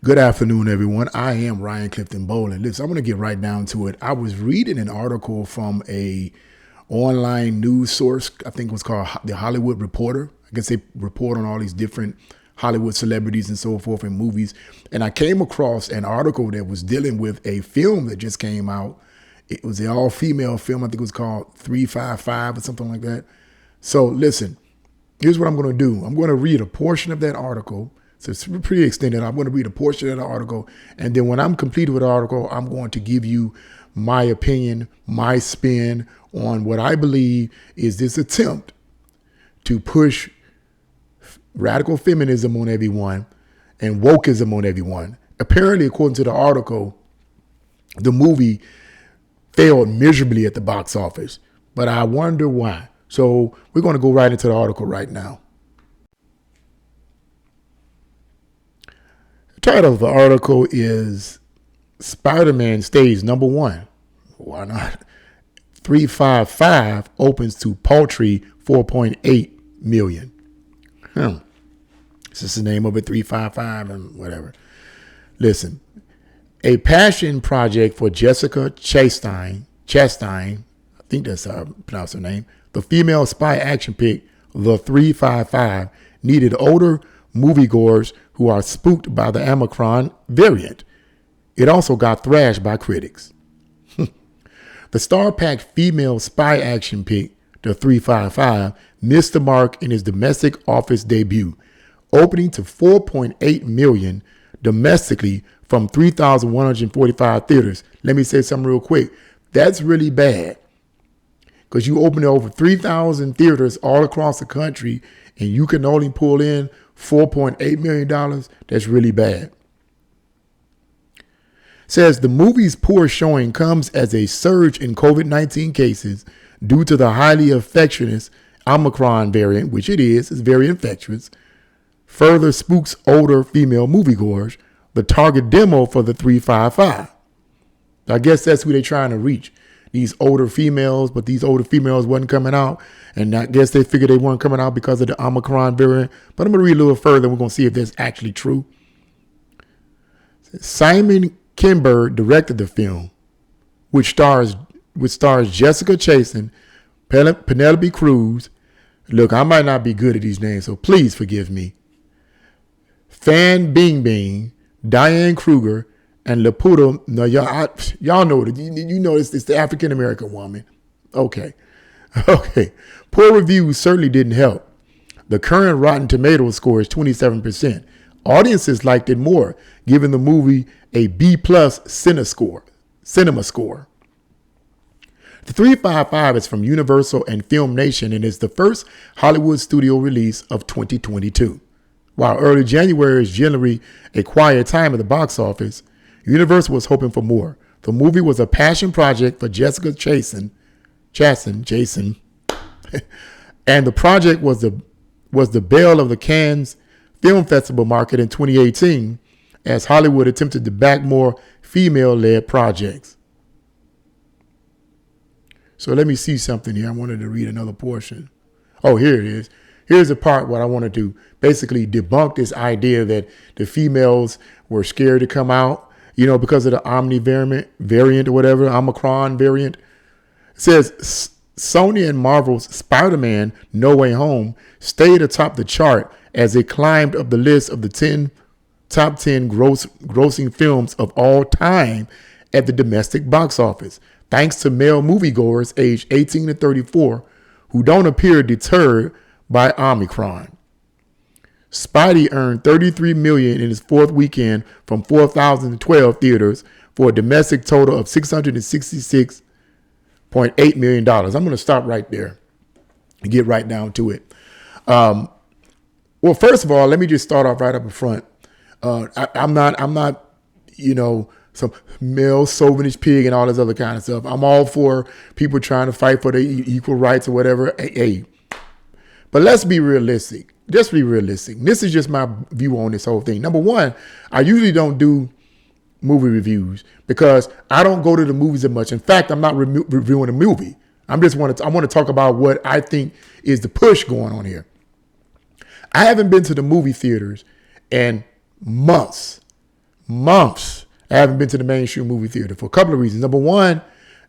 Good afternoon, everyone. I am Ryan Clifton Bowling. Listen, I'm going to get right down to it. I was reading an article from a online news source. I think it was called The Hollywood Reporter. I guess they report on all these different Hollywood celebrities and so forth in movies. And I came across an article that was dealing with a film that just came out. It was an all-female film. I think it was called 355 or something like that. So listen, here's what I'm going to do. I'm going to read a portion of that article. So it's pretty extended. I'm going to read a portion of the article. And then when I'm completed with the article, I'm going to give you my opinion, my spin on what I believe is this attempt to push radical feminism on everyone and wokeism on everyone. Apparently, according to the article, the movie failed miserably at the box office, but I wonder why. So we're going to go right into the article right now. The title of the article is Spider-Man Stays #1. Why not? 355 opens to paltry 4.8 million. This is the name of it, 355 and whatever. Listen, a passion project for Jessica Chastain, I think that's how I pronounce her name, the female spy action pick, the 355, needed older moviegoers who are spooked by the Omicron variant. It also got thrashed by critics. The star-packed female spy action pick, the 355, missed the mark in his domestic office debut, opening to 4.8 million domestically from 3,145 theaters. Let me say something real quick. That's really bad because you open over 3,000 theaters all across the country and you can only pull in $4.8 million. That's really bad. Says the movie's poor showing comes as a surge in COVID-19 cases due to the highly infectious Omicron variant, which it's very infectious, further spooks older female moviegoers, the target demo for the 355. I guess that's who they're trying to reach, these older females, but these older females wasn't coming out, and I guess they figured they weren't coming out because of the Omicron variant. But I'm going to read a little further, and we're going to see if that's actually true. Simon Kinberg directed the film, which stars Jessica Chastain, Penelope Cruz. Look, I might not be good at these names, so please forgive me. Fan Bingbing, Diane Kruger, and Laputa. No, y'all know it. You know it's the African American woman. Okay. Poor reviews certainly didn't help. The current Rotten Tomatoes score is 27%. Audiences liked it more, giving the movie a B+ cinema score. The 355 is from Universal and Film Nation and is the first Hollywood studio release of 2022. While early January is generally a quiet time at the box office, Universal was hoping for more. The movie was a passion project for Jessica Chastain, and the project was the belle of the Cannes Film Festival market in 2018 as Hollywood attempted to back more female-led projects. So let me see something here. I wanted to read another portion. Oh, here it is. Here's the part what I want to do. Basically debunk this idea that the females were scared to come out, because of the Omni variant or whatever, Omicron variant. It says Sony and Marvel's Spider-Man No Way Home stayed atop the chart as it climbed up the list of the top 10 grossing films of all time at the domestic box office, thanks to male moviegoers aged 18 to 34 who don't appear deterred by Omicron. Spidey earned $33 million in his fourth weekend from 4,012 theaters for a domestic total of $666.8 million. I'm going to stop right there and get right down to it. Well, first of all, let me just start off right up front. I'm not, some male chauvinist pig and all this other kind of stuff. I'm all for people trying to fight for their equal rights or whatever. Hey, but let's be realistic. Just be realistic. This is just my view on this whole thing. Number one, I usually don't do movie reviews because I don't go to the movies that much. In fact, I'm not reviewing a movie. I want to talk about what I think is the push going on here. I haven't been to the movie theaters in months. months I haven't been to the mainstream movie theater for a couple of reasons. Number one,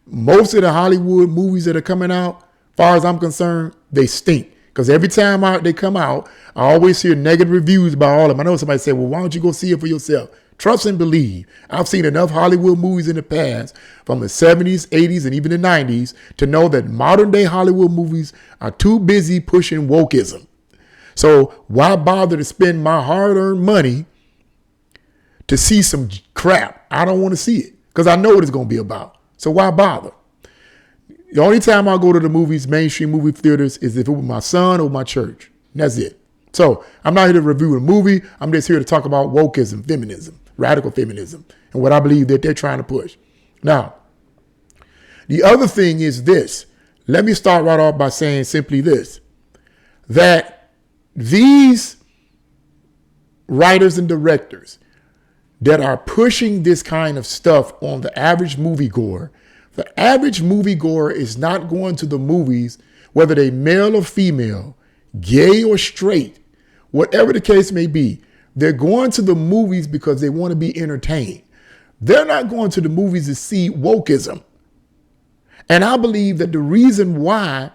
most of the Hollywood movies that are coming out, as far as I'm concerned, they stink. Because every time they come out, I always hear negative reviews about all of them. I know somebody say, well, why don't you go see it for yourself? Trust and believe. I've seen enough Hollywood movies in the past, from the 70s, 80s, and even the 90s, to know that modern day Hollywood movies are too busy pushing wokeism. So why bother to spend my hard-earned money to see some crap? I don't want to see it because I know what it's going to be about. So why bother? The only time I go to the movies, mainstream movie theaters, is if it was my son or my church. And that's it. So I'm not here to review a movie. I'm just here to talk about wokeism, feminism, radical feminism, and what I believe that they're trying to push. Now, the other thing is this. Let me start right off by saying simply this, that these writers and directors that are pushing this kind of stuff on the average moviegoer, the average moviegoer is not going to the movies, whether they male or female, gay or straight, whatever the case may be. They're going to the movies because they want to be entertained. They're not going to the movies to see wokeism. And I believe that the reason why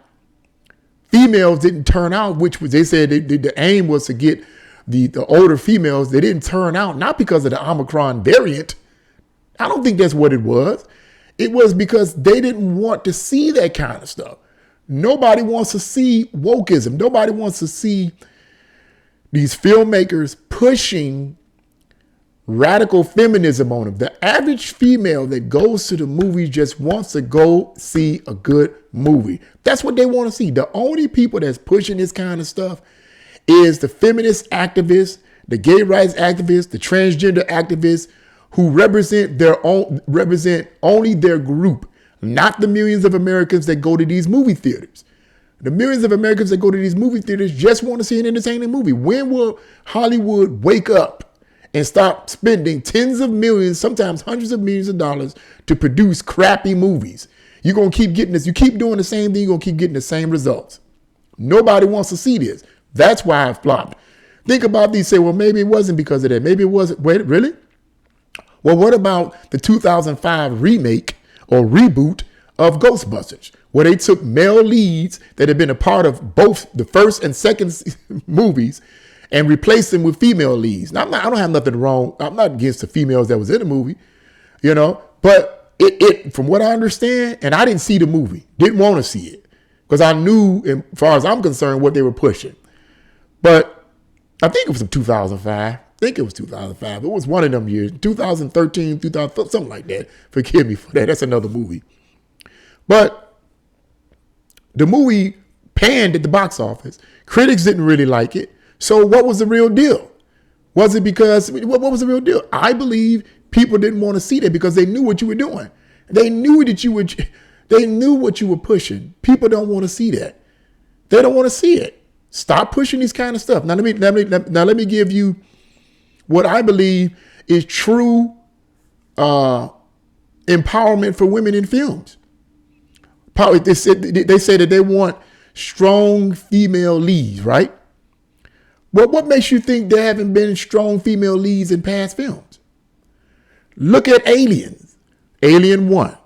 females didn't turn out, which was, they said the aim was to get the older females, they didn't turn out, not because of the Omicron variant. I don't think that's what it was. It was because they didn't want to see that kind of stuff. Nobody wants to see wokeism. Nobody wants to see these filmmakers pushing radical feminism on them. The average female that goes to the movies just wants to go see a good movie. That's what they want to see. The only people that's pushing this kind of stuff is the feminist activists, the gay rights activists, the transgender activists who represent only their group, not the millions of Americans that go to these movie theaters. The millions of Americans that go to these movie theaters just want to see an entertaining movie. When will Hollywood wake up and stop spending tens of millions, sometimes hundreds of millions of dollars to produce crappy movies? You're going to keep getting this. You keep doing the same thing, you're going to keep getting the same results. Nobody wants to see this. That's why I've flopped. Think about these, say, well, maybe it wasn't because of that. Maybe it wasn't. Wait, really? Well, what about the 2005 remake or reboot of Ghostbusters, where they took male leads that had been a part of both the first and second movies and replaced them with female leads? Now, I don't have nothing wrong. I'm not against the females that was in the movie, but it from what I understand, and I didn't see the movie, didn't want to see it because I knew, as far as I'm concerned, what they were pushing. But I think it was from 2005. It was one of them years, 2013, 2000, something like that. Forgive me for that. That's another movie. But the movie panned at the box office. Critics didn't really like it. So what was the real deal? Was it because, what was the real deal? I believe people didn't want to see that because they knew what you were doing. They knew what you were pushing. People don't want to see that. They don't want to see it. Stop pushing these kind of stuff. Now let me give you what I believe is true empowerment for women in films. They say that they want strong female leads, right? Well, what makes you think there haven't been strong female leads in past films? Look at Aliens. Alien 1.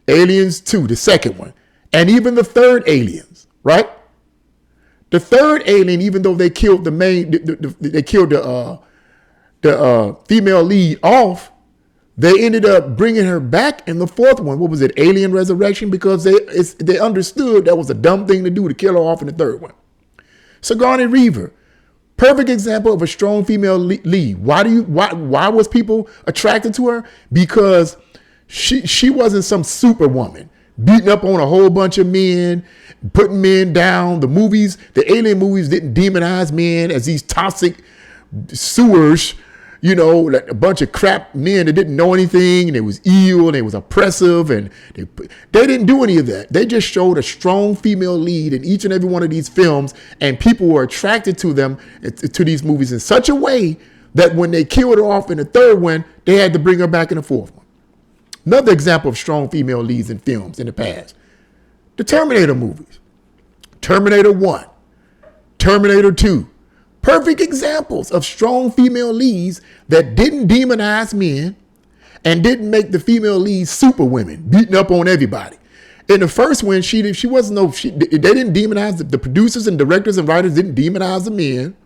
Aliens 2, the second one. And even the third Aliens, right? The third Alien, even though they killed the female lead off, they ended up bringing her back in the fourth one. What was it? Alien Resurrection, because they understood that was a dumb thing to do to kill her off in the third one. Sigourney Weaver, perfect example of a strong female lead. Why was people attracted to her? Because she wasn't some superwoman beating up on a whole bunch of men, putting men down. The alien movies didn't demonize men as these toxic sewers, like a bunch of crap men that didn't know anything, and they was ill, and they was oppressive, and they didn't do any of that. They just showed a strong female lead in each and every one of these films, and people were attracted to them, to these movies in such a way that when they killed her off in the third one, they had to bring her back in the fourth one. Another example of strong female leads in films in the past. The Terminator movies. Terminator 1, Terminator 2, Perfect examples of strong female leads that didn't demonize men and didn't make the female leads super women, beating up on everybody. In the first one, they didn't demonize the producers and directors and writers didn't demonize the men,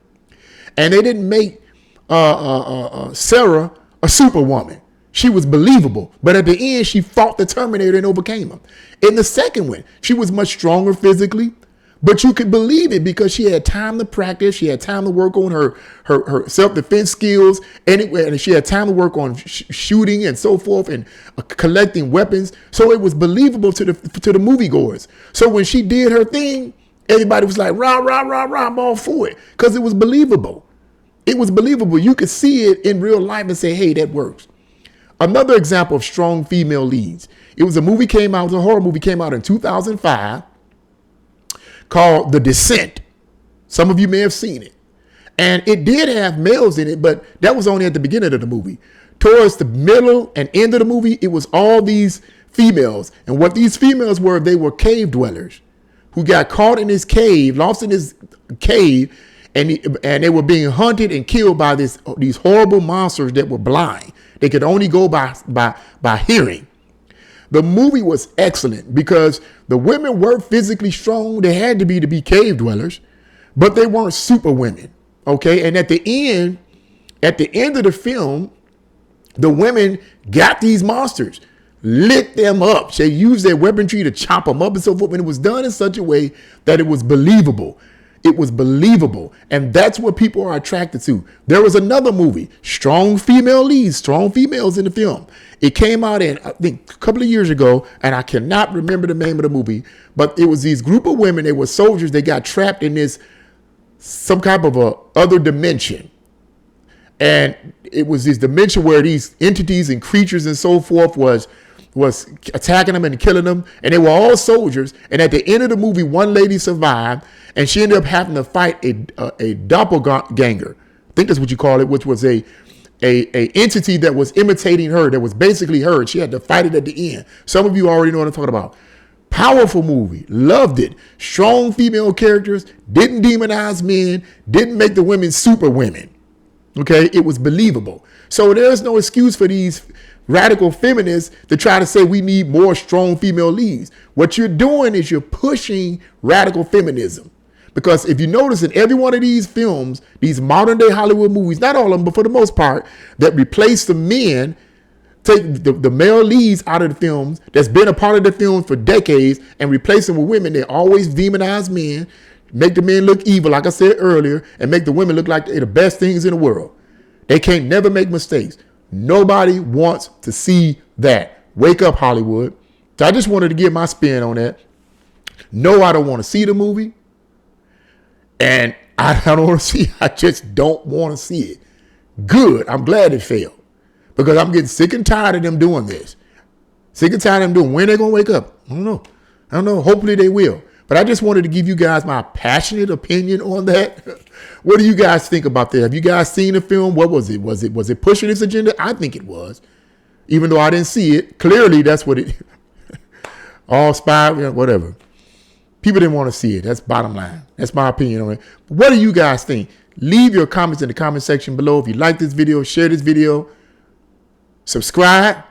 and they didn't make Sarah a superwoman. She was believable, but at the end, she fought the Terminator and overcame him. In the second one, she was much stronger physically, but you could believe it because she had time to practice. She had time to work on her self-defense skills, and she had time to work on shooting and so forth and collecting weapons. So it was believable to the moviegoers. So when she did her thing, everybody was like, rah, rah, rah, rah, I'm all for it because it was believable. It was believable. You could see it in real life and say, hey, that works. Another example of strong female leads. It was a horror movie came out in 2005 called The Descent. Some of you may have seen it. And it did have males in it, but that was only at the beginning of the movie. Towards the middle and end of the movie, it was all these females. And what these females were, they were cave dwellers who got caught in this cave, lost in this cave, and they were being hunted and killed by these horrible monsters that were blind. They could only go by hearing. The movie was excellent because the women were physically strong. They had to be cave dwellers, but they weren't super women. Okay. And at the end of the film, the women got these monsters, lit them up. They used their weaponry to chop them up and so forth. And it was done in such a way that it was believable. It was believable. And that's what people are attracted to. There was another movie, strong female leads, strong females in the film. It came out I think, a couple of years ago, and I cannot remember the name of the movie, but it was these group of women. They were soldiers. They got trapped in some type of a other dimension. And it was this dimension where these entities and creatures and so forth was attacking them and killing them. And they were all soldiers. And at the end of the movie, one lady survived, and she ended up having to fight a doppelganger. I think that's what you call it, which was a entity that was imitating her, that was basically her. She had to fight it at the end. Some of you already know what I'm talking about. Powerful movie. Loved it. Strong female characters. Didn't demonize men. Didn't make the women super women. Okay? It was believable. So there's no excuse for these radical feminists to try to say we need more strong female leads. What you're doing is you're pushing radical feminism. Because if you notice in every one of these films, these modern day Hollywood movies, not all of them, but for the most part, that replace the men, take the male leads out of the films that's been a part of the film for decades and replace them with women, they always demonize men, make the men look evil, like I said earlier, and make the women look like they're the best things in the world. They can't never make mistakes. Nobody wants to see that. Wake up, Hollywood. So I just wanted to give my spin on that. No, I don't want to see the movie. And I don't want to see it. I just don't want to see it. Good. I'm glad it failed. Because I'm getting sick and tired of them doing this. Sick and tired of them doing when they're going to wake up. I don't know. Hopefully they will. But I just wanted to give you guys my passionate opinion on that. What do you guys think about that? Have you guys seen the film? What was it? Was it pushing its agenda? I think it was. Even though I didn't see it. Clearly, that's what it... all spy, whatever. People didn't want to see it. That's bottom line. That's my opinion on it. What do you guys think? Leave your comments in the comment section below. If you like this video, share this video, subscribe,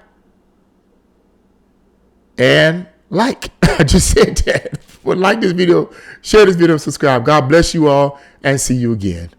and like. I just said that. Well, like this video, share this video, subscribe. God bless you all, and see you again.